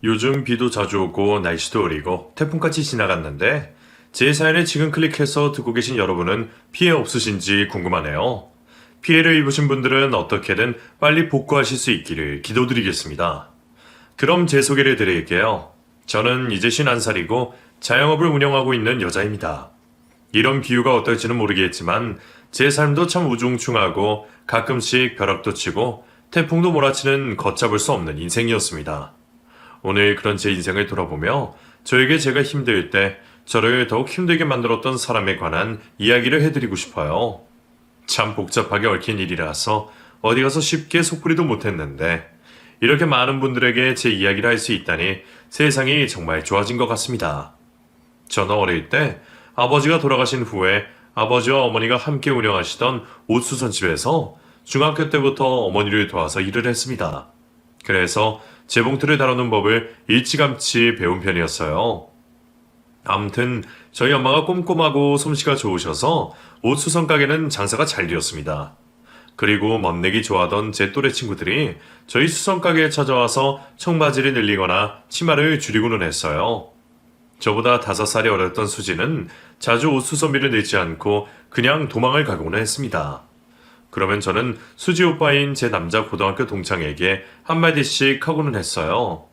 요즘 비도 자주 오고 날씨도 흐리고 태풍같이 지나갔는데 제 사연을 지금 클릭해서 듣고 계신 여러분은 피해 없으신지 궁금하네요. 피해를 입으신 분들은 어떻게든 빨리 복구하실 수 있기를 기도드리겠습니다. 그럼 제 소개를 드릴게요. 저는 이제 51살이고 자영업을 운영하고 있는 여자입니다. 이런 비유가 어떨지는 모르겠지만 제 삶도 참 우중충하고 가끔씩 벼락도 치고 태풍도 몰아치는 걷잡을 수 없는 인생이었습니다. 오늘 그런 제 인생을 돌아보며 저에게 제가 힘들 때 저를 더욱 힘들게 만들었던 사람에 관한 이야기를 해드리고 싶어요. 참 복잡하게 얽힌 일이라서 어디 가서 쉽게 속풀이도 못했는데 이렇게 많은 분들에게 제 이야기를 할 수 있다니 세상이 정말 좋아진 것 같습니다. 저는 어릴 때 아버지가 돌아가신 후에 아버지와 어머니가 함께 운영하시던 옷수선집에서 중학교 때부터 어머니를 도와서 일을 했습니다. 그래서 재봉틀을 다루는 법을 일찌감치 배운 편이었어요. 아무튼 저희 엄마가 꼼꼼하고 솜씨가 좋으셔서 옷수선 가게는 장사가 잘 되었습니다. 그리고 멋내기 좋아하던 제 또래 친구들이 저희 수선 가게에 찾아와서 청바지를 늘리거나 치마를 줄이고는 했어요. 저보다 5살이 어렸던 수지는 자주 옷수선비를 내지 않고 그냥 도망을 가고는 했습니다. 그러면 저는 수지 오빠인 제 남자 고등학교 동창에게 한마디씩 하고는 했어요.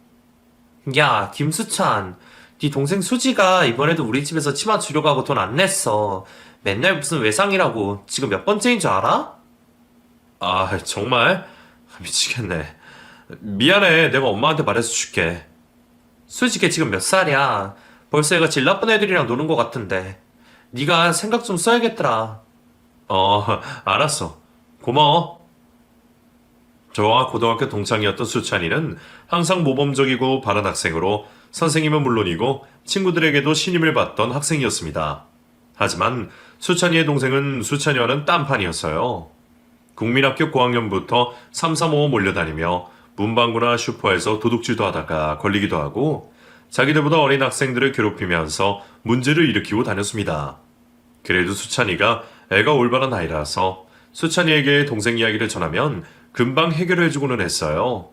야, 김수찬. 네 동생 수지가 이번에도 우리 집에서 치마 주려고 하고 돈 안 냈어. 맨날 무슨 외상이라고. 지금 몇 번째인 줄 알아? 아, 정말? 미치겠네. 미안해. 내가 엄마한테 말해서 줄게. 수지 걔 지금 몇 살이야? 벌써 얘가 제일 나쁜 애들이랑 노는 것 같은데. 네가 생각 좀 써야겠더라. 알았어. 고마워. 저와 고등학교 동창이었던 수찬이는 항상 모범적이고 바른 학생으로 선생님은 물론이고 친구들에게도 신임을 받던 학생이었습니다. 하지만 수찬이의 동생은 수찬이와는 딴판이었어요. 국민학교 고학년부터 335 몰려다니며 문방구나 슈퍼에서 도둑질도 하다가 걸리기도 하고 자기들보다 어린 학생들을 괴롭히면서 문제를 일으키고 다녔습니다. 그래도 수찬이가 애가 올바른 아이라서 수찬이에게 동생 이야기를 전하면 금방 해결해주고는 했어요.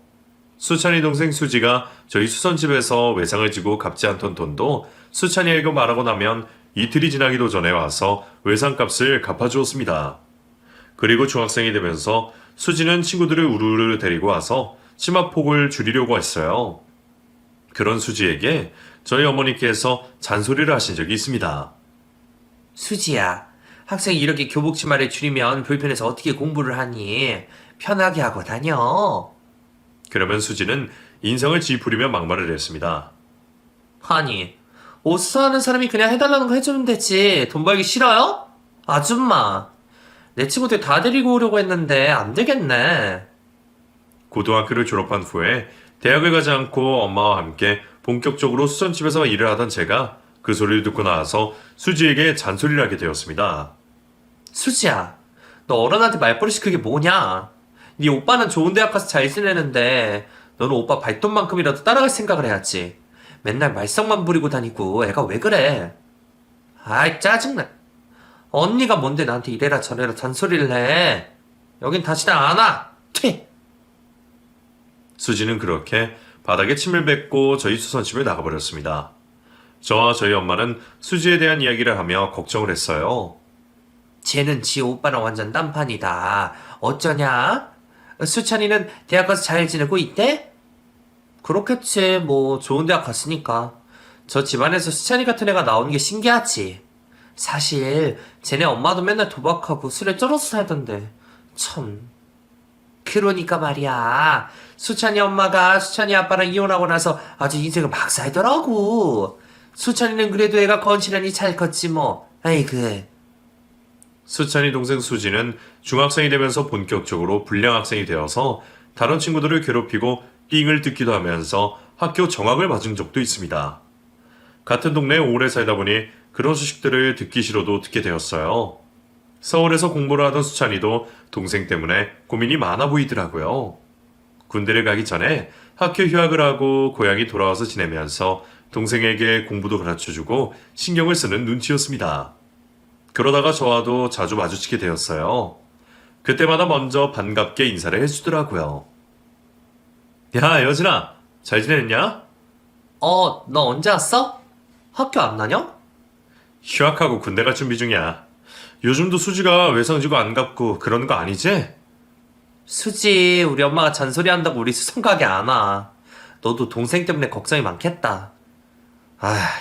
수찬이 동생 수지가 저희 수선집에서 외상을 지고 갚지 않던 돈도 수찬이에게 말하고 나면 이틀이 지나기도 전에 와서 외상값을 갚아주었습니다. 그리고 중학생이 되면서 수지는 친구들을 우르르 데리고 와서 치마폭을 줄이려고 했어요. 그런 수지에게 저희 어머니께서 잔소리를 하신 적이 있습니다. 수지야, 학생이 이렇게 교복 치마를 줄이면 불편해서 어떻게 공부를 하니? 편하게 하고 다녀. 그러면 수지는 인성을 찌푸리며 막말을 했습니다. 아니, 옷 사는 사람이 그냥 해달라는 거 해주면 되지. 돈 벌기 싫어요? 아줌마. 내 친구들 다 데리고 오려고 했는데 안 되겠네. 고등학교를 졸업한 후에 대학을 가지 않고 엄마와 함께 본격적으로 수선집에서 일을 하던 제가 그 소리를 듣고 나와서 수지에게 잔소리를 하게 되었습니다. 수지야, 너 어른한테 말버릇이 그게 뭐냐? 네 오빠는 좋은 대학 가서 잘 지내는데 너는 오빠 발돈만큼이라도 따라갈 생각을 해야지. 맨날 말썽만 부리고 다니고 애가 왜 그래? 아이 짜증나. 언니가 뭔데 나한테 이래라 저래라 잔소리를 해. 여긴 다시 안 와. 퇴. 수지는 그렇게 바닥에 침을 뱉고 저희 수선집을 나가버렸습니다. 저와 저희 엄마는 수지에 대한 이야기를 하며 걱정을 했어요. 쟤는 지 오빠랑 완전 딴판이다. 어쩌냐? 수찬이는 대학 가서 잘 지내고 있대? 그렇겠지. 뭐 좋은 대학 갔으니까. 저 집안에서 수찬이 같은 애가 나오는 게 신기하지. 사실 쟤네 엄마도 맨날 도박하고 술에 쩔어서 살던데. 참. 그러니까 말이야. 수찬이 엄마가 수찬이 아빠랑 이혼하고 나서 아주 인생을 막 살더라고. 수찬이는 그래도 애가 건실하니 잘 컸지 뭐. 아이고. 수찬이 동생 수지는 중학생이 되면서 본격적으로 불량 학생이 되어서 다른 친구들을 괴롭히고 삥을 뜯기도 하면서 학교 정학을 맞은 적도 있습니다. 같은 동네에 오래 살다 보니 그런 소식들을 듣기 싫어도 듣게 되었어요. 서울에서 공부를 하던 수찬이도 동생 때문에 고민이 많아 보이더라고요. 군대를 가기 전에 학교 휴학을 하고 고향이 돌아와서 지내면서 동생에게 공부도 가르쳐주고 신경을 쓰는 눈치였습니다. 그러다가 저와도 자주 마주치게 되었어요. 그때마다 먼저 반갑게 인사를 해주더라고요. 야, 여진아, 잘 지냈냐? 너 언제 왔어? 학교 안 다녀? 휴학하고 군대 갈 준비 중이야. 요즘도 수지가 외상지고 안 갚고 그러는 거 아니지? 수지, 우리 엄마가 잔소리 한다고 우리 수성 가게 안 와. 너도 동생 때문에 걱정이 많겠다.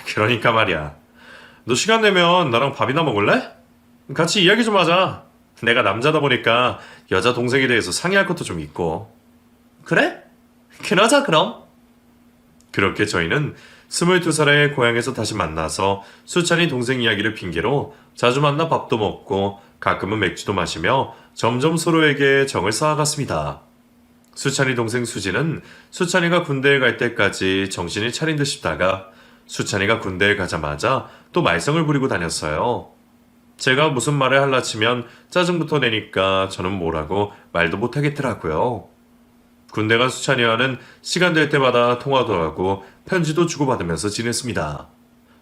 그러니까 말이야. 너 시간 되면 나랑 밥이나 먹을래? 같이 이야기 좀 하자. 내가 남자다 보니까 여자 동생에 대해서 상의할 것도 좀 있고. 그래? 그러자, 그럼. 그렇게 저희는 22살의 고향에서 다시 만나서 수찬이 동생 이야기를 핑계로 자주 만나 밥도 먹고 가끔은 맥주도 마시며 점점 서로에게 정을 쌓아갔습니다. 수찬이 동생 수지는 수찬이가 군대에 갈 때까지 정신이 차린 듯 싶다가 수찬이가 군대에 가자마자 또 말썽을 부리고 다녔어요. 제가 무슨 말을 할라 치면 짜증부터 내니까 저는 뭐라고 말도 못하겠더라고요. 군대 간 수찬이와는 시간 될 때마다 통화도 하고 편지도 주고받으면서 지냈습니다.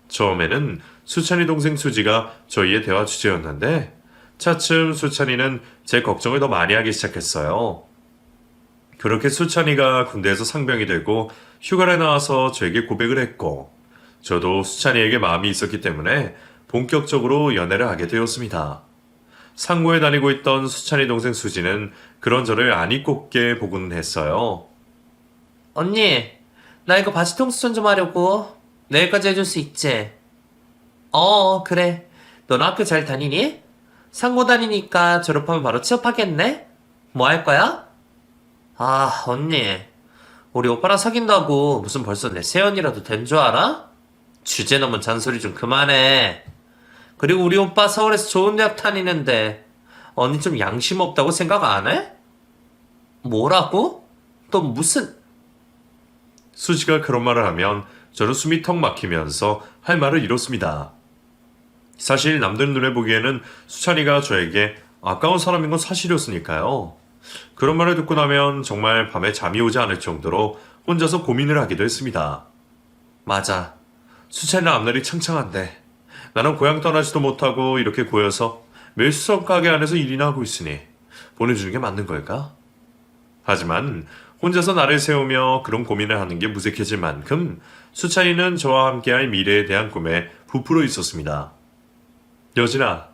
처음에는 수찬이 동생 수지가 저희의 대화 주제였는데 차츰 수찬이는 제 걱정을 더 많이 하기 시작했어요. 그렇게 수찬이가 군대에서 상병이 되고 휴가를 나와서 저에게 고백을 했고 저도 수찬이에게 마음이 있었기 때문에 본격적으로 연애를 하게 되었습니다. 상고에 다니고 있던 수찬이 동생 수지는 그런 저를 안이 꼽게 보고는 했어요. 언니, 나 이거 바지 통수전 좀 하려고. 내일까지 해줄 수 있지? 그래. 넌 학교 잘 다니니? 상고 다니니까 졸업하면 바로 취업하겠네? 뭐 할 거야? 언니. 우리 오빠랑 사귄다고 무슨 벌써 내 새언니라도 된 줄 알아? 주제 넘은 잔소리 좀 그만해. 그리고 우리 오빠 서울에서 좋은 대학 다니는데 언니 좀 양심 없다고 생각 안 해? 뭐라고? 또 무슨... 수지가 그런 말을 하면 저는 숨이 턱 막히면서 할 말을 잃었습니다. 사실 남들 눈에 보기에는 수찬이가 저에게 아까운 사람인 건 사실이었으니까요. 그런 말을 듣고 나면 정말 밤에 잠이 오지 않을 정도로 혼자서 고민을 하기도 했습니다. 맞아. 수찬이랑 앞날이 창창한데 나는 고향 떠나지도 못하고 이렇게 고여서 매일 수석 가게 안에서 일이나 하고 있으니 보내주는 게 맞는 걸까? 하지만 혼자서 나를 세우며 그런 고민을 하는 게 무색해질 만큼 수찬이는 저와 함께할 미래에 대한 꿈에 부풀어 있었습니다. 여진아,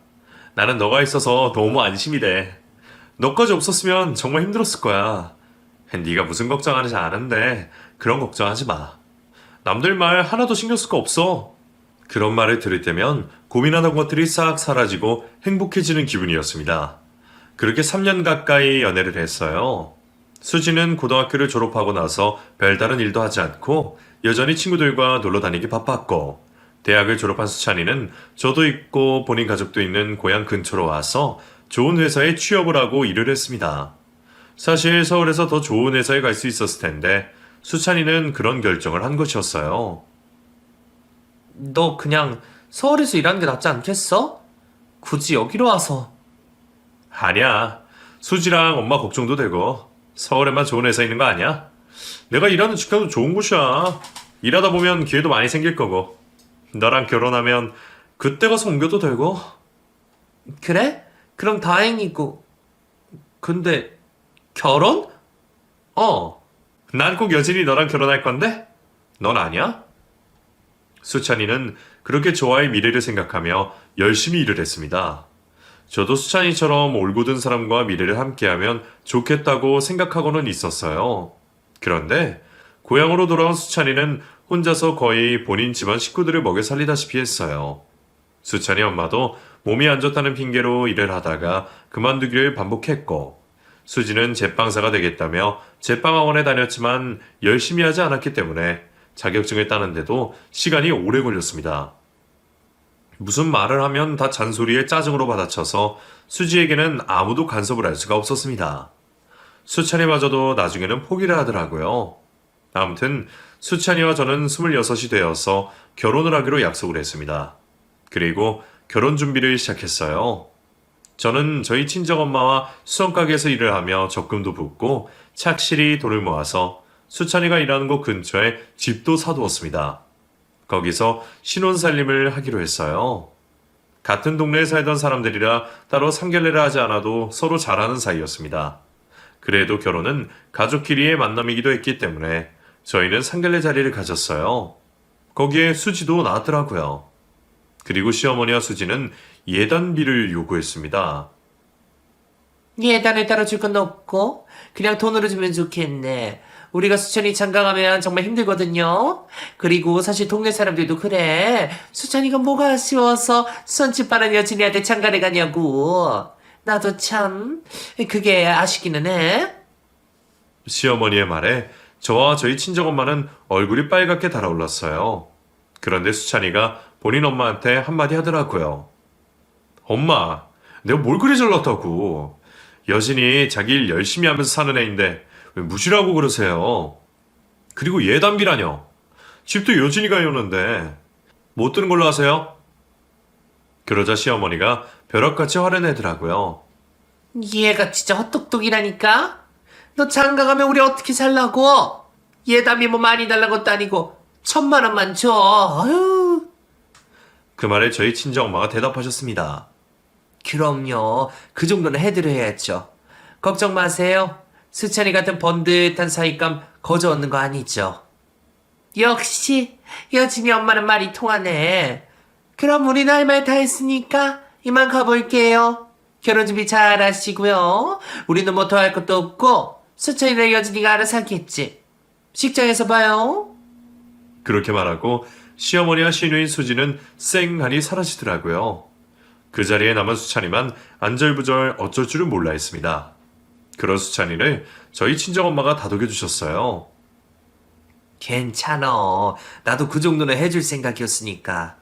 나는 너가 있어서 너무 안심이 돼. 너까지 없었으면 정말 힘들었을 거야. 네가 무슨 걱정하는지 아는데 그런 걱정하지 마. 남들 말 하나도 신경 쓸 거 없어. 그런 말을 들을 때면 고민하던 것들이 싹 사라지고 행복해지는 기분이었습니다. 그렇게 3년 가까이 연애를 했어요. 수지는 고등학교를 졸업하고 나서 별다른 일도 하지 않고 여전히 친구들과 놀러 다니기 바빴고 대학을 졸업한 수찬이는 저도 있고 본인 가족도 있는 고향 근처로 와서 좋은 회사에 취업을 하고 일을 했습니다. 사실 서울에서 더 좋은 회사에 갈 수 있었을 텐데 수찬이는 그런 결정을 한 것이었어요. 너 그냥 서울에서 일하는 게 낫지 않겠어? 굳이 여기로 와서. 아니야. 수지랑 엄마 걱정도 되고 서울에만 좋은 회사 있는 거 아니야? 내가 일하는 직장도 좋은 곳이야. 일하다 보면 기회도 많이 생길 거고 너랑 결혼하면 그때 가서 옮겨도 되고. 그래? 그럼 다행이고. 근데 결혼? 난 꼭 여진이 너랑 결혼할 건데? 넌 아니야? 수찬이는 그렇게 저와의 미래를 생각하며 열심히 일을 했습니다. 저도 수찬이처럼 올곧은 사람과 미래를 함께하면 좋겠다고 생각하고는 있었어요. 그런데 고향으로 돌아온 수찬이는 혼자서 거의 본인 집안 식구들을 먹여 살리다시피 했어요. 수찬이 엄마도 몸이 안 좋다는 핑계로 일을 하다가 그만두기를 반복했고 수지는 제빵사가 되겠다며 제빵학원에 다녔지만 열심히 하지 않았기 때문에 자격증을 따는데도 시간이 오래 걸렸습니다. 무슨 말을 하면 다 잔소리에 짜증으로 받아쳐서 수지에게는 아무도 간섭을 할 수가 없었습니다. 수찬이마저도 나중에는 포기를 하더라고요. 아무튼 수찬이와 저는 26이 되어서 결혼을 하기로 약속을 했습니다. 그리고 결혼 준비를 시작했어요. 저는 저희 친정엄마와 수성가게에서 일을 하며 적금도 붓고 착실히 돈을 모아서 수찬이가 일하는 곳 근처에 집도 사두었습니다. 거기서 신혼살림을 하기로 했어요. 같은 동네에 살던 사람들이라 따로 상견례를 하지 않아도 서로 잘 아는 사이였습니다. 그래도 결혼은 가족끼리의 만남이기도 했기 때문에 저희는 상견례 자리를 가졌어요. 거기에 수지도 나왔더라고요. 그리고 시어머니와 수지는 예단비를 요구했습니다. 예단을 따로 줄 건 없고 그냥 돈으로 주면 좋겠네. 우리가 수천이 장가가면 정말 힘들거든요. 그리고 사실 동네 사람들도 그래. 수천이가 뭐가 아쉬워서 수천집 빠른 여진이한테 장가를 가냐고. 나도 참 그게 아쉽기는 해. 시어머니의 말에 저와 저희 친정엄마는 얼굴이 빨갛게 달아올랐어요. 그런데 수찬이가 본인 엄마한테 한마디 하더라고요. 엄마, 내가 뭘 그리 잘났다고. 여진이 자기 일 열심히 하면서 사는 애인데 왜 무시라고 그러세요? 그리고 예단비라뇨. 집도 여진이가 해오는데 못 드는 걸로 하세요? 그러자 시어머니가 벼락같이 화를 내더라고요. 얘가 진짜 헛똑똑이라니까? 너 장가 가면 우리 어떻게 살라고? 예담이 뭐 많이 달라는 것도 아니고 1,000만 원만 줘. 아유. 그 말에 저희 친정엄마가 대답하셨습니다. 그럼요. 그 정도는 해드려야죠. 걱정 마세요. 수찬이 같은 번듯한 사윗감 거저 얻는 거 아니죠. 역시 여진이 엄마는 말이 통하네. 그럼 우리는 할 말 다 했으니까 이만 가볼게요. 결혼 준비 잘 하시고요. 우리는 뭐 더 할 것도 없고 수찬이랑 여진이가 알아서 하겠지. 식장에서 봐요. 그렇게 말하고 시어머니와 시누인 수지는 쌩하니 사라지더라고요. 그 자리에 남은 수찬이만 안절부절 어쩔 줄을 몰라 했습니다. 그런 수찬이를 저희 친정엄마가 다독여 주셨어요. 괜찮어. 나도 그 정도는 해줄 생각이었으니까.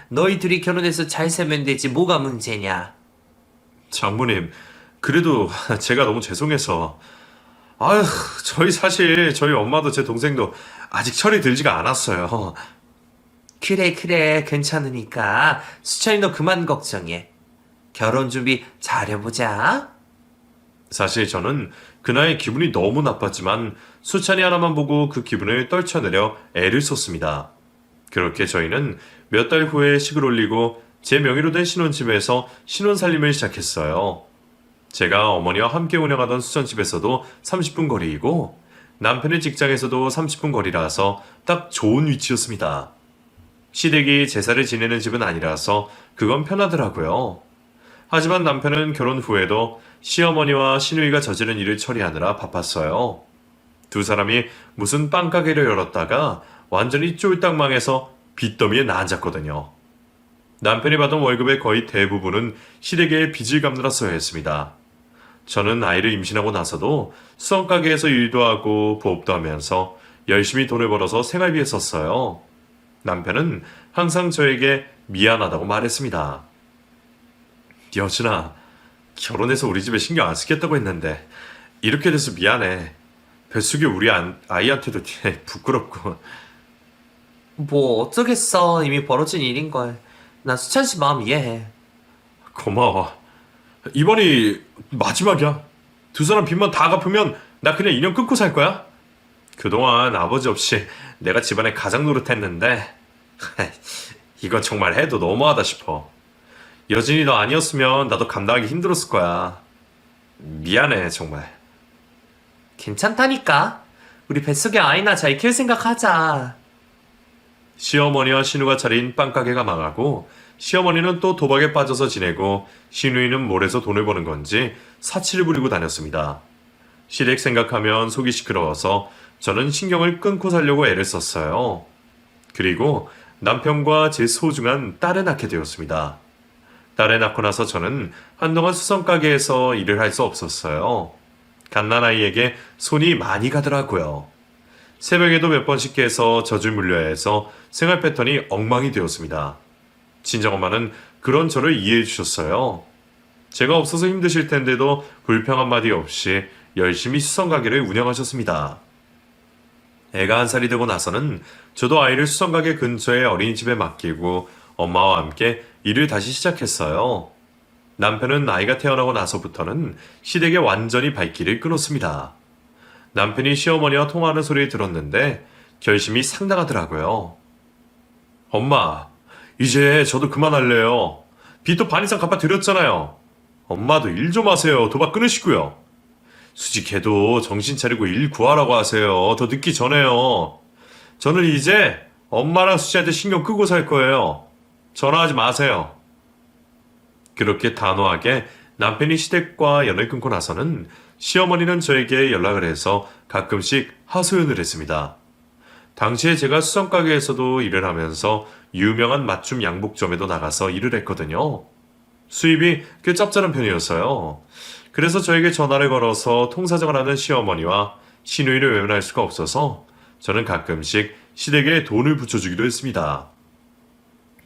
너희 둘이 결혼해서 잘 살면 되지 뭐가 문제냐. 장모님, 그래도 제가 너무 죄송해서. 아휴, 저희 엄마도 제 동생도 아직 철이 들지가 않았어요. 그래 괜찮으니까 수찬이 너 그만 걱정해. 결혼 준비 잘해보자. 사실 저는 그날 기분이 너무 나빴지만 수찬이 하나만 보고 그 기분을 떨쳐내려 애를 썼습니다. 그렇게 저희는 몇 달 후에 식을 올리고 제 명의로 된 신혼집에서 신혼살림을 시작했어요. 제가 어머니와 함께 운영하던 수천집에서도 30분 거리이고 남편의 직장에서도 30분 거리라서 딱 좋은 위치였습니다. 시댁이 제사를 지내는 집은 아니라서 그건 편하더라고요. 하지만 남편은 결혼 후에도 시어머니와 시누이가 저지른 일을 처리하느라 바빴어요. 두 사람이 무슨 빵가게를 열었다가 완전히 쫄딱 망해서 빚더미에 나앉았거든요. 남편이 받은 월급의 거의 대부분은 시댁에 빚을 갚느라 써야 했습니다. 저는 아이를 임신하고 나서도 수성가게에서 일도 하고 부업도 하면서 열심히 돈을 벌어서 생활비에 썼어요. 남편은 항상 저에게 미안하다고 말했습니다. 여진아, 결혼해서 우리 집에 신경 안 쓰겠다고 했는데 이렇게 돼서 미안해. 뱃속에 우리 아이한테도 부끄럽고. 뭐 어쩌겠어. 이미 벌어진 일인걸. 난 수찬 씨 마음 이해해. 고마워. 이번이 마지막이야. 두 사람 빚만 다 갚으면 나 그냥 인연 끊고 살 거야. 그동안 아버지 없이 내가 집안에 가장 노릇했는데 이건 정말 해도 너무하다 싶어. 여진이 너 아니었으면 나도 감당하기 힘들었을 거야. 미안해 정말. 괜찮다니까. 우리 뱃속에 아이나 잘 키울 생각하자. 시어머니와 신우가 차린 빵가게가 망하고 시어머니는 또 도박에 빠져서 지내고 시누이는 뭘해서 돈을 버는 건지 사치를 부리고 다녔습니다. 시댁 생각하면 속이 시끄러워서 저는 신경을 끊고 살려고 애를 썼어요. 그리고 남편과 제 소중한 딸을 낳게 되었습니다. 딸을 낳고 나서 저는 한동안 수성가게에서 일을 할 수 없었어요. 갓난아이에게 손이 많이 가더라고요. 새벽에도 몇 번씩 깨서 젖을 물려야 해서 생활 패턴이 엉망이 되었습니다. 친정엄마는 그런 저를 이해해 주셨어요. 제가 없어서 힘드실 텐데도 불평 한마디 없이 열심히 수성가게를 운영하셨습니다. 애가 1살이 되고 나서는 저도 아이를 수성가게 근처의 어린이집에 맡기고 엄마와 함께 일을 다시 시작했어요. 남편은 아이가 태어나고 나서부터는 시댁에 완전히 발길을 끊었습니다. 남편이 시어머니와 통화하는 소리를 들었는데 결심이 상당하더라고요. 엄마, 이제 저도 그만할래요. 빚도 반 이상 갚아드렸잖아요. 엄마도 일 좀 하세요. 도박 끊으시고요. 수지 걔도 정신 차리고 일 구하라고 하세요. 더 늦기 전에요. 저는 이제 엄마랑 수지한테 신경 끄고 살 거예요. 전화하지 마세요. 그렇게 단호하게 남편이 시댁과 연을 끊고 나서는 시어머니는 저에게 연락을 해서 가끔씩 하소연을 했습니다. 당시에 제가 수성가게에서도 일을 하면서 유명한 맞춤 양복점에도 나가서 일을 했거든요. 수입이 꽤 짭짤한 편이었어요. 그래서 저에게 전화를 걸어서 통사정을 하는 시어머니와 시누이를 외면할 수가 없어서 저는 가끔씩 시댁에 돈을 붙여주기도 했습니다.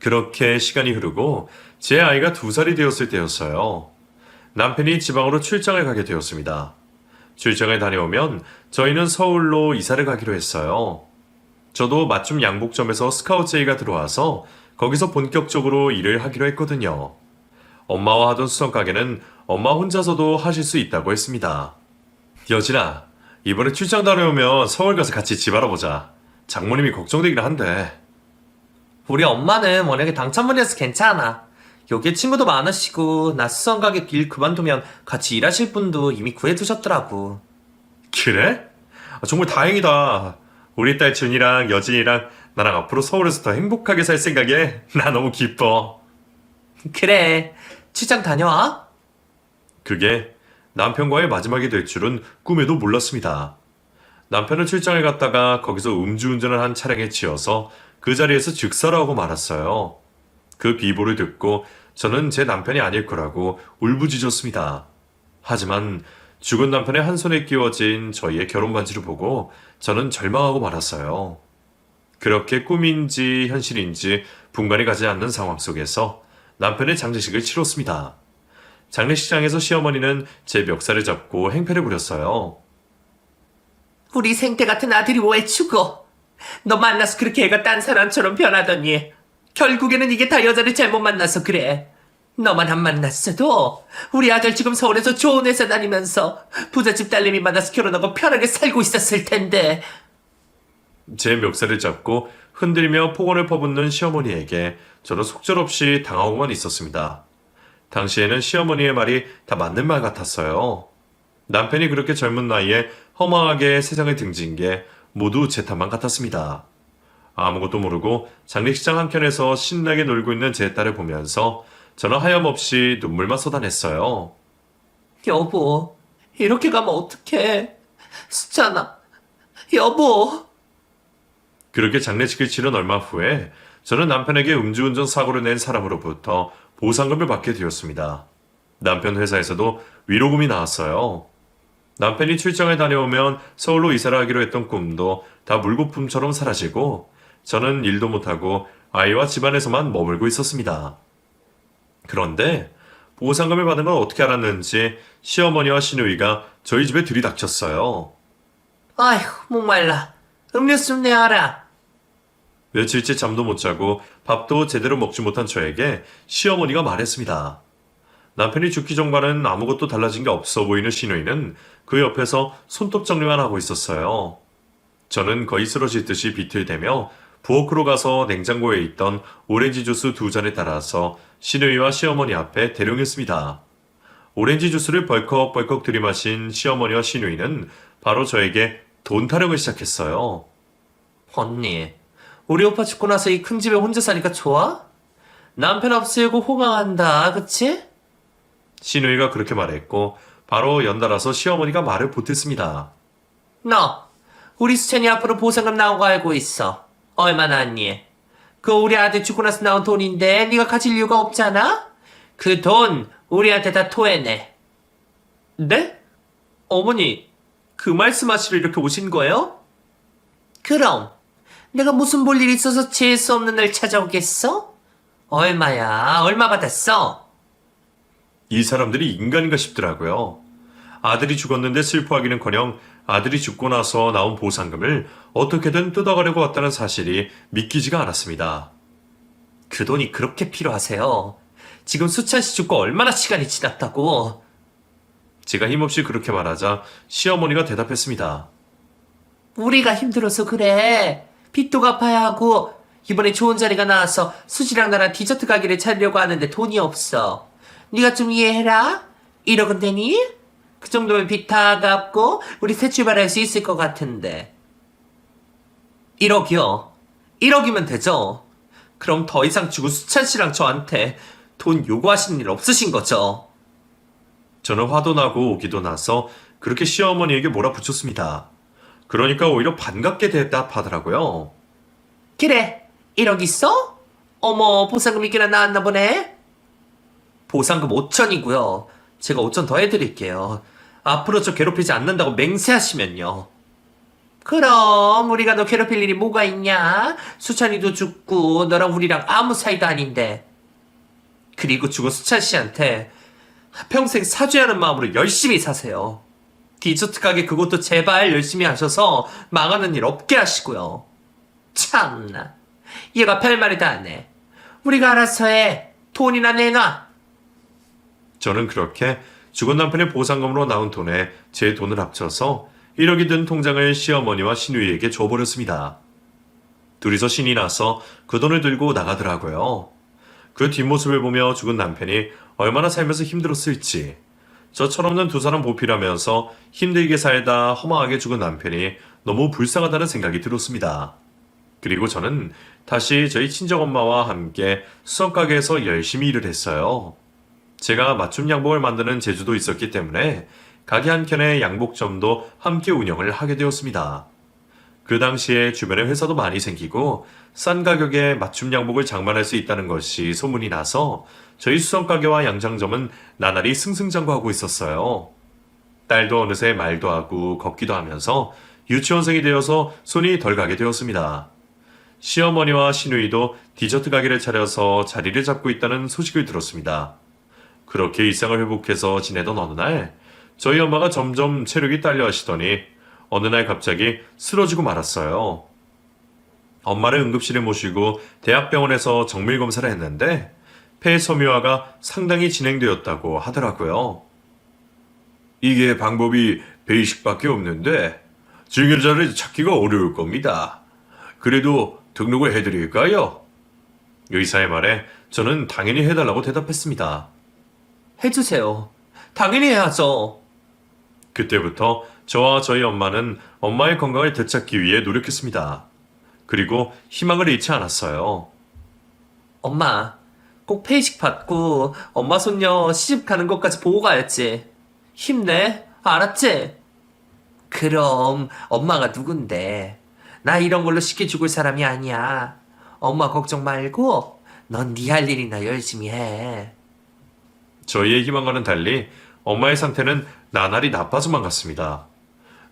그렇게 시간이 흐르고 제 아이가 2살이 되었을 때였어요. 남편이 지방으로 출장을 가게 되었습니다. 출장을 다녀오면 저희는 서울로 이사를 가기로 했어요. 저도 맞춤 양복점에서 스카우트 제의가 들어와서 거기서 본격적으로 일을 하기로 했거든요. 엄마와 하던 수성 가게는 엄마 혼자서도 하실 수 있다고 했습니다. 여진아, 이번에 출장 다녀오면 서울 가서 같이 집 알아보자. 장모님이 걱정되긴 한데. 우리 엄마는 워낙에 당첨문이어서 괜찮아. 여기에 친구도 많으시고 나 수성가게 일 그만두면 같이 일하실 분도 이미 구해두셨더라고. 그래? 정말 다행이다. 우리 딸 준이랑 여진이랑 나랑 앞으로 서울에서 더 행복하게 살 생각에 나 너무 기뻐. 그래, 출장 다녀와. 그게 남편과의 마지막이 될 줄은 꿈에도 몰랐습니다. 남편은 출장을 갔다가 거기서 음주운전을 한 차량에 치여서 그 자리에서 즉사를 하고 말았어요. 그 비보를 듣고 저는 제 남편이 아닐 거라고 울부짖었습니다. 하지만 죽은 남편의 한 손에 끼워진 저희의 결혼 반지를 보고 저는 절망하고 말았어요. 그렇게 꿈인지 현실인지 분간이 가지 않는 상황 속에서 남편의 장례식을 치렀습니다. 장례식장에서 시어머니는 제 멱살을 잡고 행패를 부렸어요. 우리 생태 같은 아들이 왜 죽어? 너 만나서 그렇게 애가 딴 사람처럼 변하더니 결국에는 이게 다 여자를 잘못 만나서 그래. 너만 안 만났어도 우리 아들 지금 서울에서 좋은 회사 다니면서 부잣집 딸내미 만나서 결혼하고 편하게 살고 있었을 텐데. 제 멱살을 잡고 흔들며 폭언을 퍼붓는 시어머니에게 저는 속절없이 당하고만 있었습니다. 당시에는 시어머니의 말이 다 맞는 말 같았어요. 남편이 그렇게 젊은 나이에 허망하게 세상을 등진 게 모두 제 탓만 같았습니다. 아무것도 모르고 장례식장 한켠에서 신나게 놀고 있는 제 딸을 보면서 저는 하염없이 눈물만 쏟아냈어요. 여보, 이렇게 가면 어떡해. 수찬아, 여보. 그렇게 장례식을 치른 얼마 후에 저는 남편에게 음주운전 사고를 낸 사람으로부터 보상금을 받게 되었습니다. 남편 회사에서도 위로금이 나왔어요. 남편이 출장을 다녀오면 서울로 이사를 하기로 했던 꿈도 다 물거품처럼 사라지고 저는 일도 못하고 아이와 집안에서만 머물고 있었습니다. 그런데 보상금을 받은 걸 어떻게 알았는지 시어머니와 시누이가 저희 집에 들이닥쳤어요. 아휴, 목말라. 음료수 좀 내와라. 며칠째 잠도 못 자고 밥도 제대로 먹지 못한 저에게 시어머니가 말했습니다. 남편이 죽기 전과는 아무것도 달라진 게 없어 보이는 시누이는 그 옆에서 손톱 정리만 하고 있었어요. 저는 거의 쓰러질 듯이 비틀대며 부엌으로 가서 냉장고에 있던 오렌지 주스 2잔을 따라서 시누이와 시어머니 앞에 대령했습니다. 오렌지 주스를 벌컥벌컥 들이마신 시어머니와 시누이는 바로 저에게 돈 타령을 시작했어요. 언니, 우리 오빠 죽고 나서 이 큰 집에 혼자 사니까 좋아? 남편 없애고 호강한다, 그치? 시누이가 그렇게 말했고 바로 연달아서 시어머니가 말을 보탰습니다. 너, 우리 수찬이 앞으로 보상금 나온 거 알고 있어. 얼마나 왔니? 그거 우리 아들 죽고 나서 나온 돈인데 네가 가질 이유가 없잖아? 그 돈 우리한테 다 토해내. 네? 어머니, 그 말씀하시러 이렇게 오신 거예요? 그럼. 내가 무슨 볼 일 있어서 재수 없는 날 찾아오겠어? 얼마야? 얼마 받았어? 이 사람들이 인간인가 싶더라고요. 아들이 죽었는데 슬퍼하기는커녕 아들이 죽고 나서 나온 보상금을 어떻게든 뜯어가려고 왔다는 사실이 믿기지가 않았습니다. 그 돈이 그렇게 필요하세요? 지금 수찬 씨 죽고 얼마나 시간이 지났다고? 제가 힘없이 그렇게 말하자 시어머니가 대답했습니다. 우리가 힘들어서 그래. 빚도 갚아야 하고 이번에 좋은 자리가 나와서 수지랑 나랑 디저트 가게를 차리려고 하는데 돈이 없어. 네가 좀 이해해라. 1억은 되니? 그 정도면 빚 다 갚고 우리 새 출발할 수 있을 것 같은데. 1억이요. 1억이면 되죠. 그럼 더 이상 주고 수찬 씨랑 저한테 돈 요구하시는 일 없으신 거죠? 저는 화도 나고 오기도 나서 그렇게 시어머니에게 몰아붙였습니다. 그러니까 오히려 반갑게 대답하더라고요. 그래, 1억 있어? 어머, 보상금 있기나 나왔나 보네? 보상금 5천이고요. 제가 5천 더 해드릴게요. 앞으로 저 괴롭히지 않는다고 맹세하시면요. 그럼 우리가 너 괴롭힐 일이 뭐가 있냐? 수찬이도 죽고 너랑 우리랑 아무 사이도 아닌데. 그리고 죽은 수찬 씨한테 평생 사죄하는 마음으로 열심히 사세요. 디저트 가게 그것도 제발 열심히 하셔서 망하는 일 없게 하시고요. 참나, 얘가 별말이 다 안 해. 우리가 알아서 해. 돈이나 내놔. 저는 그렇게 죽은 남편의 보상금으로 나온 돈에 제 돈을 합쳐서 1억이 든 통장을 시어머니와 시누이에게 줘버렸습니다. 둘이서 신이 나서 그 돈을 들고 나가더라고요. 그 뒷모습을 보며 죽은 남편이 얼마나 살면서 힘들었을지, 저 철없는 두 사람 보필하면서 힘들게 살다 허망하게 죽은 남편이 너무 불쌍하다는 생각이 들었습니다. 그리고 저는 다시 저희 친정엄마와 함께 수성가게에서 열심히 일을 했어요. 제가 맞춤 양복을 만드는 재주도 있었기 때문에 가게 한켠에 양복점도 함께 운영을 하게 되었습니다. 그 당시에 주변에 회사도 많이 생기고 싼 가격에 맞춤 양복을 장만할 수 있다는 것이 소문이 나서 저희 수성가게와 양장점은 나날이 승승장구하고 있었어요. 딸도 어느새 말도 하고 걷기도 하면서 유치원생이 되어서 손이 덜 가게 되었습니다. 시어머니와 시누이도 디저트 가게를 차려서 자리를 잡고 있다는 소식을 들었습니다. 그렇게 일상을 회복해서 지내던 어느 날 저희 엄마가 점점 체력이 딸려 하시더니 어느 날 갑자기 쓰러지고 말았어요. 엄마를 응급실에 모시고 대학병원에서 정밀 검사를 했는데 폐 섬유화가 상당히 진행되었다고 하더라고요. 이게 방법이 베이식밖에 없는데 증여자를 찾기가 어려울 겁니다. 그래도 등록을 해드릴까요? 의사의 말에 저는 당연히 해달라고 대답했습니다. 해주세요. 당연히 해야죠. 그때부터 저와 저희 엄마는 엄마의 건강을 되찾기 위해 노력했습니다. 그리고 희망을 잃지 않았어요. 엄마, 꼭 폐이식 받고 엄마 손녀 시집 가는 것까지 보고 가야지. 힘내, 알았지? 그럼 엄마가 누군데? 나 이런 걸로 쉽게 죽을 사람이 아니야. 엄마 걱정 말고 넌 네 할 일이나 열심히 해. 저희의 희망과는 달리 엄마의 상태는 나날이 나빠져만 갔습니다.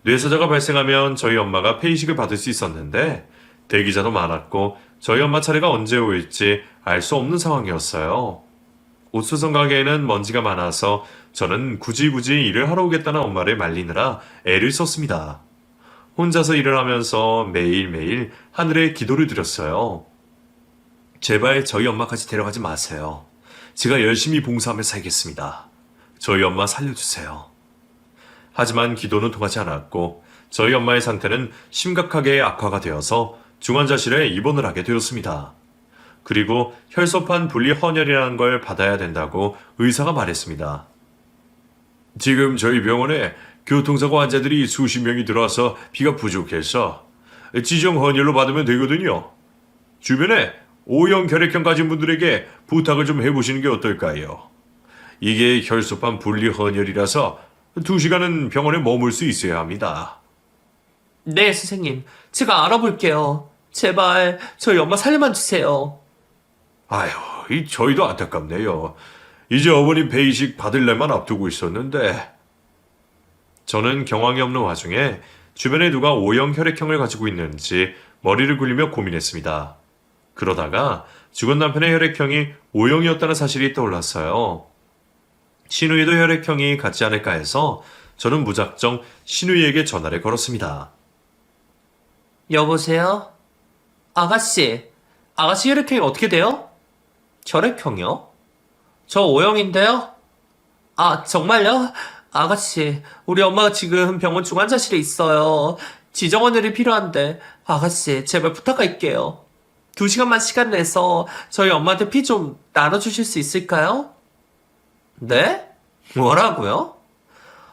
뇌사자가 발생하면 저희 엄마가 폐이식을 받을 수 있었는데 대기자도 많았고 저희 엄마 차례가 언제 올지 알 수 없는 상황이었어요. 옷수선 가게에는 먼지가 많아서 저는 굳이 일을 하러 오겠다는 엄마를 말리느라 애를 썼습니다. 혼자서 일을 하면서 매일매일 하늘에 기도를 드렸어요. 제발 저희 엄마까지 데려가지 마세요. 제가 열심히 봉사하며 살겠습니다. 저희 엄마 살려주세요. 하지만 기도는 통하지 않았고 저희 엄마의 상태는 심각하게 악화가 되어서 중환자실에 입원을 하게 되었습니다. 그리고 혈소판 분리 헌혈이라는 걸 받아야 된다고 의사가 말했습니다. 지금 저희 병원에 교통사고 환자들이 수십 명이 들어와서 피가 부족해서 지정 헌혈로 받으면 되거든요. 주변에 O형 혈액형 가진 분들에게 부탁을 좀 해보시는 게 어떨까요? 이게 혈소판 분리 헌혈이라서 2시간은 병원에 머물 수 있어야 합니다. 네, 선생님. 제가 알아볼게요. 제발 저희 엄마 살려만 주세요. 아휴, 저희도 안타깝네요. 이제 어머님 폐이식 받을 날만 앞두고 있었는데. 저는 경황이 없는 와중에 주변에 누가 O형 혈액형을 가지고 있는지 머리를 굴리며 고민했습니다. 그러다가 죽은 남편의 혈액형이 O형이었다는 사실이 떠올랐어요. 시누이도 혈액형이 같지 않을까 해서 저는 무작정 시누이에게 전화를 걸었습니다. 여보세요? 아가씨 혈액형이 어떻게 돼요? 혈액형이요? 저 O형인데요? 아, 정말요? 아가씨, 우리 엄마가 지금 병원 중환자실에 있어요. 지정원들이 필요한데, 아가씨, 제발 부탁할게요. 2시간만 시간 내서 저희 엄마한테 피 좀 나눠주실 수 있을까요? 네? 뭐라고요?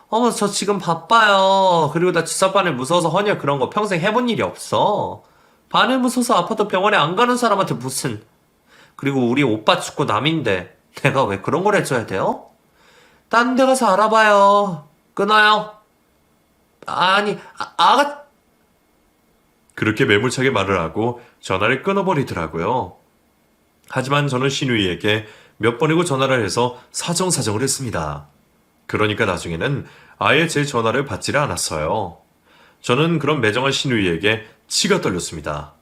어머, 저 지금 바빠요. 그리고 나 주사 바늘 무서워서 헌혈 그런 거 평생 해본 일이 없어. 바늘 무서워서 아파도 병원에 안 가는 사람한테 무슨. 그리고 우리 오빠 죽고 남인데 내가 왜 그런 걸 해줘야 돼요? 딴 데 가서 알아봐요. 끊어요. 아니, 아가, 그렇게 매몰차게 말을 하고 전화를 끊어버리더라고요. 하지만 저는 신우이에게 몇 번이고 전화를 해서 사정사정을 했습니다. 그러니까 나중에는 아예 제 전화를 받지를 않았어요. 저는 그런 매정한 신우이에게 치가 떨렸습니다.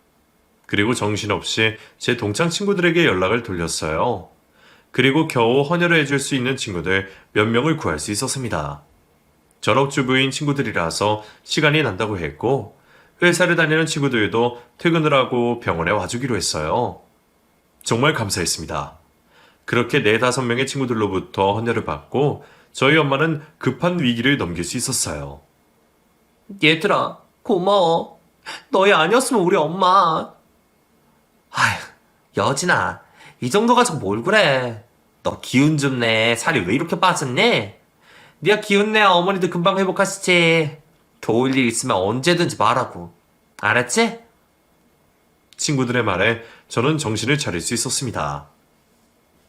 그리고 정신없이 제 동창 친구들에게 연락을 돌렸어요. 그리고 겨우 헌혈을 해줄 수 있는 친구들 몇 명을 구할 수 있었습니다. 전업주부인 친구들이라서 시간이 난다고 했고, 회사를 다니는 친구들도 퇴근을 하고 병원에 와주기로 했어요. 정말 감사했습니다. 그렇게 4-5명의 친구들로부터 헌혈을 받고 저희 엄마는 급한 위기를 넘길 수 있었어요. 얘들아, 고마워. 너희 아니었으면 우리 엄마. 아휴, 여진아, 이 정도 가지고 뭘 그래. 너 기운 좀 내. 살이 왜 이렇게 빠졌니? 네가 기운 내야 어머니도 금방 회복하시지. 도울 일 있으면 언제든지 말하고. 알았지? 친구들의 말에 저는 정신을 차릴 수 있었습니다.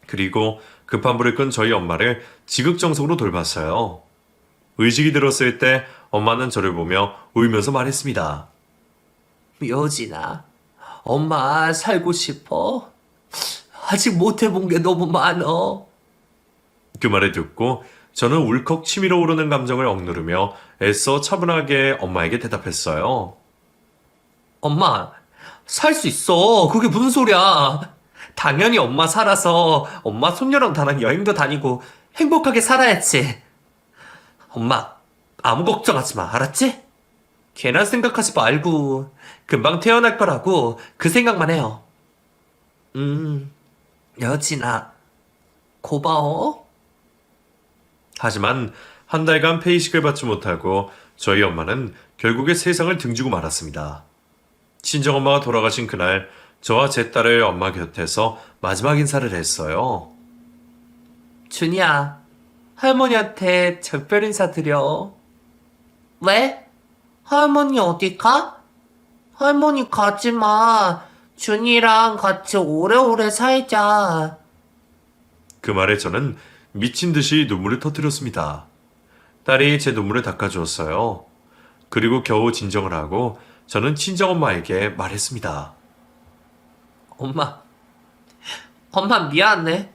그리고 급한 불을 끈 저희 엄마를 지극정성으로 돌봤어요. 의식이 들었을 때 엄마는 저를 보며 울면서 말했습니다. 여진아, 엄마 살고 싶어? 아직 못 해본 게 너무 많어. 그 말을 듣고 저는 울컥 치밀어 오르는 감정을 억누르며 애써 차분하게 엄마에게 대답했어요. 엄마, 살 수 있어. 그게 무슨 소리야. 당연히 엄마 살아서 엄마 손녀랑 나랑 여행도 다니고 행복하게 살아야지. 엄마, 아무 걱정하지 마. 알았지? 괜한 생각하지 말고 금방 태어날 거라고 그 생각만 해요. 여진아, 고마워. 하지만 한 달간 페이식을 받지 못하고 저희 엄마는 결국에 세상을 등지고 말았습니다. 친정엄마가 돌아가신 그날 저와 제 딸을 엄마 곁에서 마지막 인사를 했어요. 준이야, 할머니한테 작별 인사 드려. 왜? 할머니 어디 가? 할머니 가지 마. 준이랑 같이 오래오래 살자. 그 말에 저는 미친 듯이 눈물을 터뜨렸습니다. 딸이 제 눈물을 닦아주었어요. 그리고 겨우 진정을 하고 저는 친정엄마에게 말했습니다. 엄마 미안해.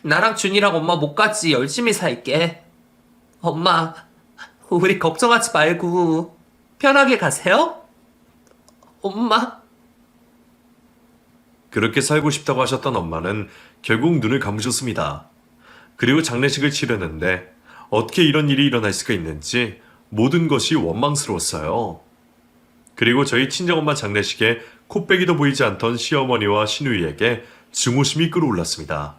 나랑 준이랑 엄마 못 같이 열심히 살게. 엄마, 우리 걱정하지 말고 편하게 가세요. 엄마. 그렇게 살고 싶다고 하셨던 엄마는 결국 눈을 감으셨습니다. 그리고 장례식을 치르는데 어떻게 이런 일이 일어날 수가 있는지 모든 것이 원망스러웠어요. 그리고 저희 친정엄마 장례식에 코빼기도 보이지 않던 시어머니와 시누이에게 증오심이 끌어올랐습니다.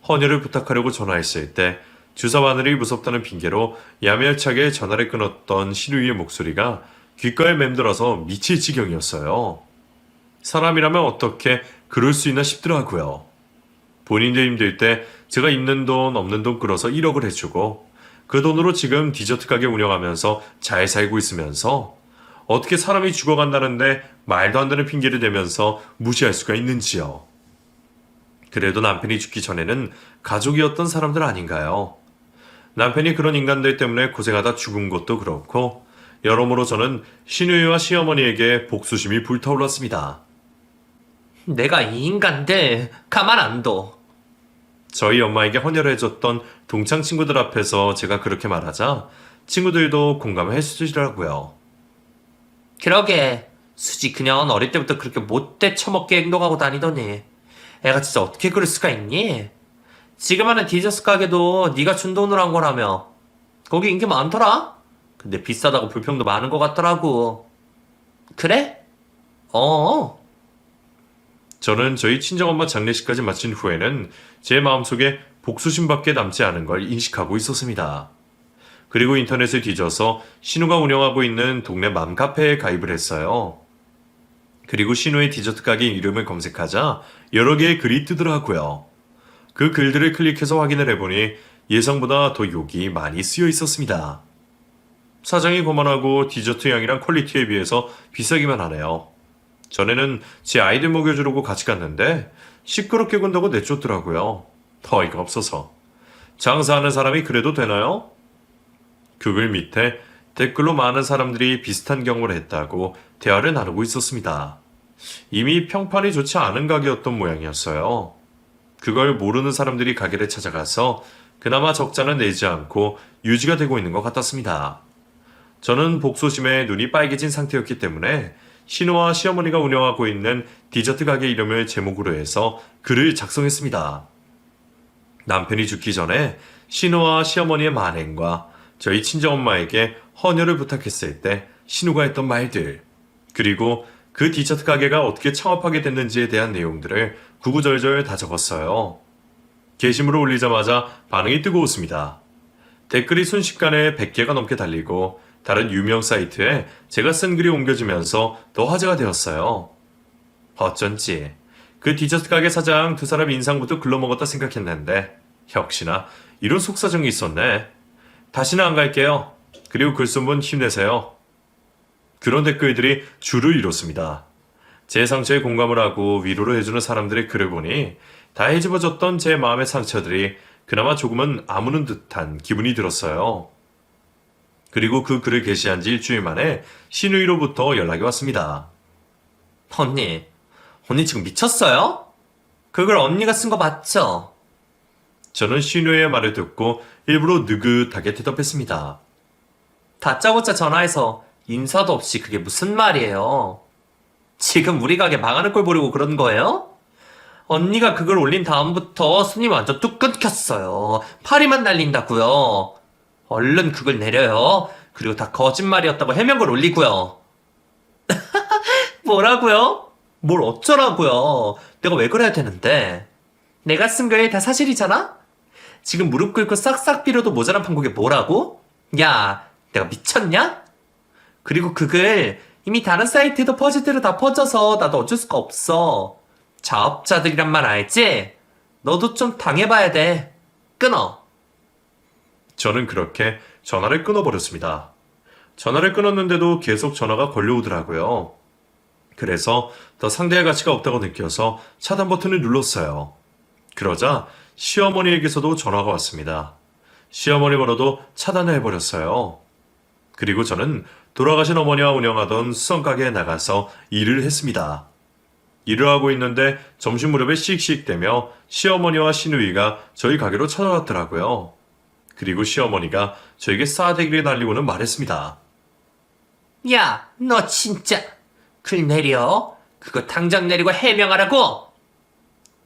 헌혈을 부탁하려고 전화했을 때 주사 바늘이 무섭다는 핑계로 야멸차게 전화를 끊었던 시누이의 목소리가 귓가에 맴돌아서 미칠 지경이었어요. 사람이라면 어떻게 그럴 수 있나 싶더라고요. 본인들 힘들 때 제가 있는 돈 없는 돈 끌어서 1억을 해주고 그 돈으로 지금 디저트 가게 운영하면서 잘 살고 있으면서 어떻게 사람이 죽어간다는데 말도 안 되는 핑계를 대면서 무시할 수가 있는지요. 그래도 남편이 죽기 전에는 가족이었던 사람들 아닌가요? 남편이 그런 인간들 때문에 고생하다 죽은 것도 그렇고 여러모로 저는 시누이와 시어머니에게 복수심이 불타올랐습니다. 내가 이 인간들 가만 안 둬. 저희 엄마에게 헌혈을 해줬던 동창 친구들 앞에서 제가 그렇게 말하자 친구들도 공감을 해주시더라고요. 그러게, 수지 그년 어릴 때부터 그렇게 못돼 처먹게 행동하고 다니더니 애가 진짜 어떻게 그럴 수가 있니? 지금 하는 디저트 가게도 네가 준 돈으로 한 거라며. 거기 인기 많더라? 근데 비싸다고 불평도 많은 것 같더라고. 그래? 어. 저는 저희 친정엄마 장례식까지 마친 후에는 제 마음속에 복수심밖에 남지 않은 걸 인식하고 있었습니다. 그리고 인터넷을 뒤져서 신우가 운영하고 있는 동네 맘카페에 가입을 했어요. 그리고 신우의 디저트 가게 이름을 검색하자 여러 개의 글이 뜨더라고요. 그 글들을 클릭해서 확인을 해보니 예상보다 더 욕이 많이 쓰여 있었습니다. 사장이 거만하고 디저트 양이랑 퀄리티에 비해서 비싸기만 하네요. 전에는 제 아이들 먹여주려고 같이 갔는데 시끄럽게 군다고 내쫓더라고요. 어이가 없어서. 장사하는 사람이 그래도 되나요? 그 글 밑에 댓글로 많은 사람들이 비슷한 경험을 했다고 대화를 나누고 있었습니다. 이미 평판이 좋지 않은 가게였던 모양이었어요. 그걸 모르는 사람들이 가게를 찾아가서 그나마 적자는 내지 않고 유지가 되고 있는 것 같았습니다. 저는 복소심에 눈이 빨개진 상태였기 때문에 신우와 시어머니가 운영하고 있는 디저트 가게 이름을 제목으로 해서 글을 작성했습니다. 남편이 죽기 전에 신우와 시어머니의 만행과 저희 친정엄마에게 헌혈을 부탁했을 때 신우가 했던 말들, 그리고 그 디저트 가게가 어떻게 창업하게 됐는지에 대한 내용들을 구구절절 다 적었어요. 게시물을 올리자마자 반응이 뜨거웠습니다. 댓글이 순식간에 100개가 넘게 달리고 다른 유명 사이트에 제가 쓴 글이 옮겨지면서 더 화제가 되었어요. 어쩐지 그 디저트 가게 사장 두 사람 인상부터 글러먹었다 생각했는데 역시나 이런 속사정이 있었네. 다시는 안 갈게요. 그리고 글 쓴 분 힘내세요. 그런 댓글들이 줄을 이뤘습니다. 제 상처에 공감을 하고 위로를 해주는 사람들의 글을 보니 다 헤집어졌던 제 마음의 상처들이 그나마 조금은 아무는 듯한 기분이 들었어요. 그리고 그 글을 게시한 지 일주일 만에 신우이로부터 연락이 왔습니다. 언니 지금 미쳤어요? 그걸 언니가 쓴 거 맞죠? 저는 신우의 말을 듣고 일부러 느긋하게 대답했습니다. 다짜고짜 전화해서 인사도 없이 그게 무슨 말이에요? 지금 우리 가게 망하는 꼴 보려고 그런 거예요? 언니가 그걸 올린 다음부터 손님 완전 뚝 끊겼어요. 파리만 날린다고요. 얼른 그걸 내려요. 그리고 다 거짓말이었다고 해명글 올리고요. 뭐라고요? 뭘 어쩌라고요? 내가 왜 그래야 되는데? 내가 쓴 게 다 사실이잖아? 지금 무릎 꿇고 싹싹 빌어도 모자란 판국에 뭐라고? 야, 내가 미쳤냐? 그리고 그 글 이미 다른 사이트에도 퍼질 대로 다 퍼져서 나도 어쩔 수가 없어. 자업자들이란 말 알지? 너도 좀 당해봐야 돼. 끊어. 저는 그렇게 전화를 끊어버렸습니다. 전화를 끊었는데도 계속 전화가 걸려오더라고요. 그래서 더 상대할 가치가 없다고 느껴서 차단 버튼을 눌렀어요. 그러자 시어머니에게서도 전화가 왔습니다. 시어머니 번호도 차단을 해버렸어요. 그리고 저는 돌아가신 어머니와 운영하던 수성가게에 나가서 일을 했습니다. 일을 하고 있는데 점심 무렵에 씩씩대며 시어머니와 시누이가 저희 가게로 찾아왔더라고요. 그리고 시어머니가 저에게 싸대기를 날리고는 말했습니다. 야, 너 진짜 글 내려. 그거 당장 내리고 해명하라고.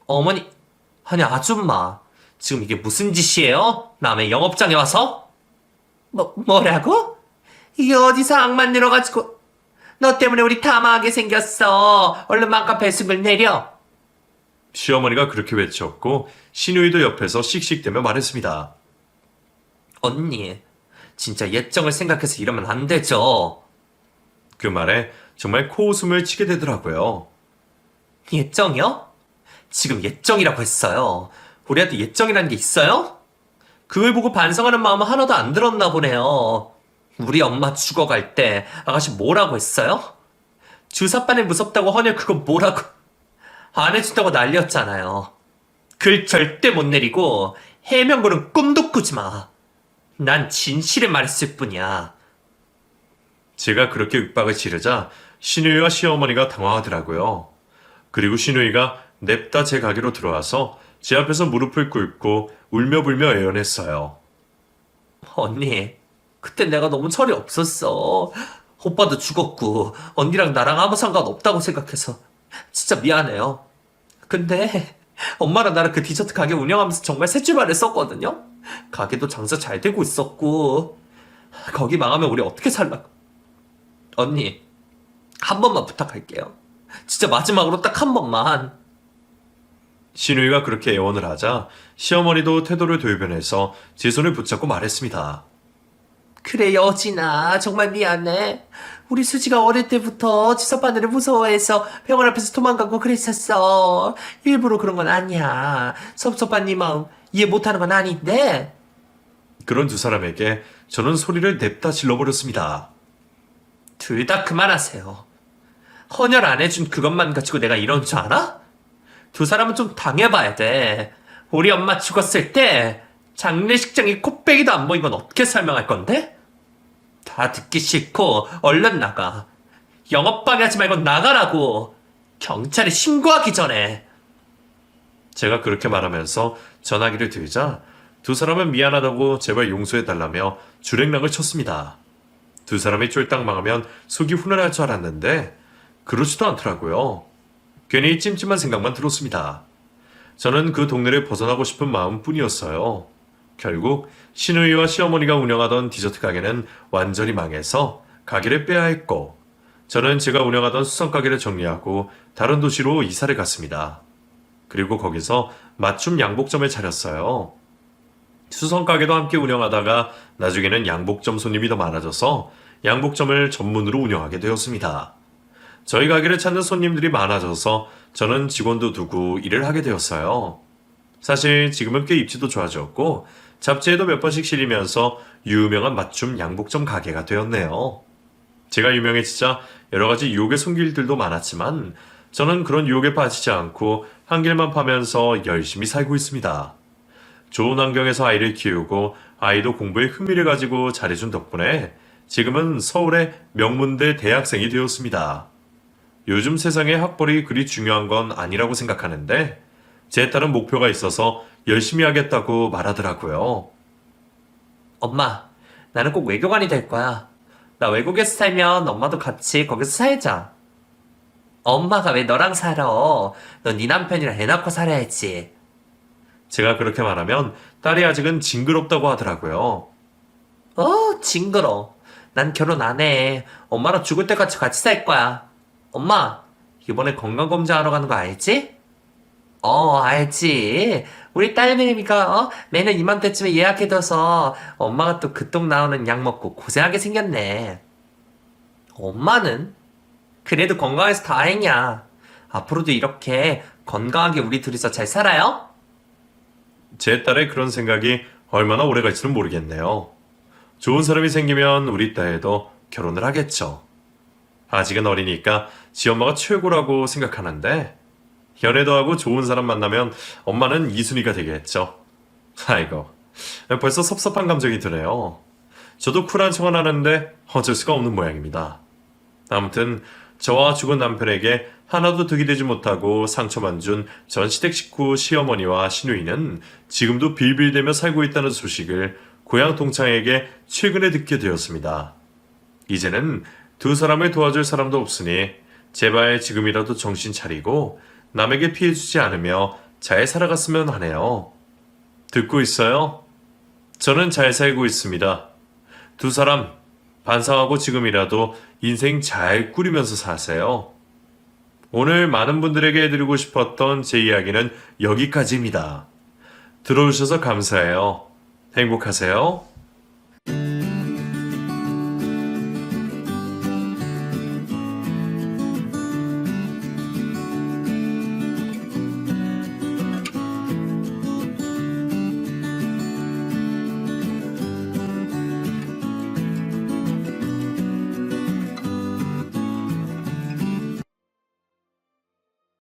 어머니, 아니 아줌마, 지금 이게 무슨 짓이에요? 남의 영업장에 와서? 뭐라고? 이게 어디서 악만 늘어가지고. 너 때문에 우리 다 망하게 생겼어. 얼른 맘값 배승을 내려. 시어머니가 그렇게 외쳤고 시누이도 옆에서 씩씩대며 말했습니다. 언니, 진짜 예정을 생각해서 이러면 안 되죠. 그 말에 정말 코웃음을 치게 되더라고요. 예정이요? 지금 예정이라고 했어요. 우리한테 예정이라는 게 있어요? 그걸 보고 반성하는 마음은 하나도 안 들었나 보네요. 우리 엄마 죽어갈 때 아가씨 뭐라고 했어요? 주사바늘 무섭다고 헌혈 그거 뭐라고 안 해준다고 난리였잖아요. 글 절대 못 내리고 해명글은 꿈도 꾸지 마. 난 진실을 말했을 뿐이야. 제가 그렇게 윽박을 지르자 시누이와 시어머니가 당황하더라고요. 그리고 시누이가 냅다 제 가게로 들어와서 제 앞에서 무릎을 꿇고 울며불며 애원했어요. 언니, 그때 내가 너무 철이 없었어. 오빠도 죽었고 언니랑 나랑 아무 상관없다고 생각해서 진짜 미안해요. 근데 엄마랑 나랑 그 디저트 가게 운영하면서 정말 셋 줄말을 썼거든요. 가게도 장사 잘 되고 있었고 거기 망하면 우리 어떻게 살라고. 언니, 한 번만 부탁할게요. 진짜 마지막으로 딱 한 번만. 시누이가 그렇게 애원을 하자 시어머니도 태도를 돌변해서 제 손을 붙잡고 말했습니다. 그래 여진아, 정말 미안해. 우리 수지가 어릴 때부터 주사바늘을 무서워해서 병원 앞에서 도망가고 그랬었어. 일부러 그런 건 아니야. 섭섭한 네 마음 이해 못하는 건 아닌데 그런 두 사람에게 저는 소리를 냅다 질러버렸습니다. 둘 다 그만하세요. 헌혈 안 해준 그것만 가지고 내가 이런 줄 알아? 두 사람은 좀 당해봐야 돼. 우리 엄마 죽었을 때 장례식장에 코빼기도 안 보인 건 어떻게 설명할 건데? 다 듣기 싫고 얼른 나가. 영업방해하지 말고 나가라고. 경찰에 신고하기 전에. 제가 그렇게 말하면서 전화기를 들자 두 사람은 미안하다고 제발 용서해달라며 주랭랑을 쳤습니다. 두 사람이 쫄딱 망하면 속이 후련할 줄 알았는데 그렇지도 않더라고요. 괜히 찜찜한 생각만 들었습니다. 저는 그 동네를 벗어나고 싶은 마음뿐이었어요. 결국 시누이와 시어머니가 운영하던 디저트 가게는 완전히 망해서 가게를 빼야 했고 저는 제가 운영하던 수성 가게를 정리하고 다른 도시로 이사를 갔습니다. 그리고 거기서 맞춤 양복점을 차렸어요. 수성 가게도 함께 운영하다가 나중에는 양복점 손님이 더 많아져서 양복점을 전문으로 운영하게 되었습니다. 저희 가게를 찾는 손님들이 많아져서 저는 직원도 두고 일을 하게 되었어요. 사실 지금은 꽤 입지도 좋아졌고 잡지에도 몇 번씩 실리면서 유명한 맞춤 양복점 가게가 되었네요. 제가 유명해지자 여러 가지 유혹의 손길들도 많았지만 저는 그런 유혹에 빠지지 않고 한 길만 파면서 열심히 살고 있습니다. 좋은 환경에서 아이를 키우고 아이도 공부에 흥미를 가지고 잘해준 덕분에 지금은 서울의 명문대 대학생이 되었습니다. 요즘 세상에 학벌이 그리 중요한 건 아니라고 생각하는데 제 딸은 목표가 있어서 열심히 하겠다고 말하더라고요. 엄마, 나는 꼭 외교관이 될 거야. 나 외국에서 살면 엄마도 같이 거기서 살자. 엄마가 왜 너랑 살아? 넌 네 남편이랑 애 낳고 살아야지. 제가 그렇게 말하면 딸이 아직은 징그럽다고 하더라고요. 징그러. 난 결혼 안 해. 엄마랑 죽을 때까지 같이 살 거야. 엄마, 이번에 건강검진하러 가는 거 알지? 알지. 우리 딸내미가 매년 이맘때쯤에 예약해둬서 엄마가 또 그 똥 나오는 약 먹고 고생하게 생겼네. 엄마는? 그래도 건강해서 다행이야. 앞으로도 이렇게 건강하게 우리 둘이서 잘 살아요? 제 딸의 그런 생각이 얼마나 오래 갈지는 모르겠네요. 좋은 사람이 생기면 우리 딸도 결혼을 하겠죠. 아직은 어리니까 지 엄마가 최고라고 생각하는데 연애도 하고 좋은 사람 만나면 엄마는 이순이가 되겠죠. 아이고, 벌써 섭섭한 감정이 드네요. 저도 쿨한 척은 하는데 어쩔 수가 없는 모양입니다. 아무튼 저와 죽은 남편에게 하나도 득이 되지 못하고 상처만 준 전 시댁 식구 시어머니와 시누이는 지금도 빌빌대며 살고 있다는 소식을 고향 동창에게 최근에 듣게 되었습니다. 이제는 두 사람을 도와줄 사람도 없으니 제발 지금이라도 정신 차리고 남에게 피해 주지 않으며 잘 살아갔으면 하네요. 듣고 있어요? 저는 잘 살고 있습니다. 두 사람 반성하고 지금이라도 인생 잘 꾸리면서 사세요. 오늘 많은 분들에게 해드리고 싶었던 제 이야기는 여기까지입니다. 들어주셔서 감사해요. 행복하세요.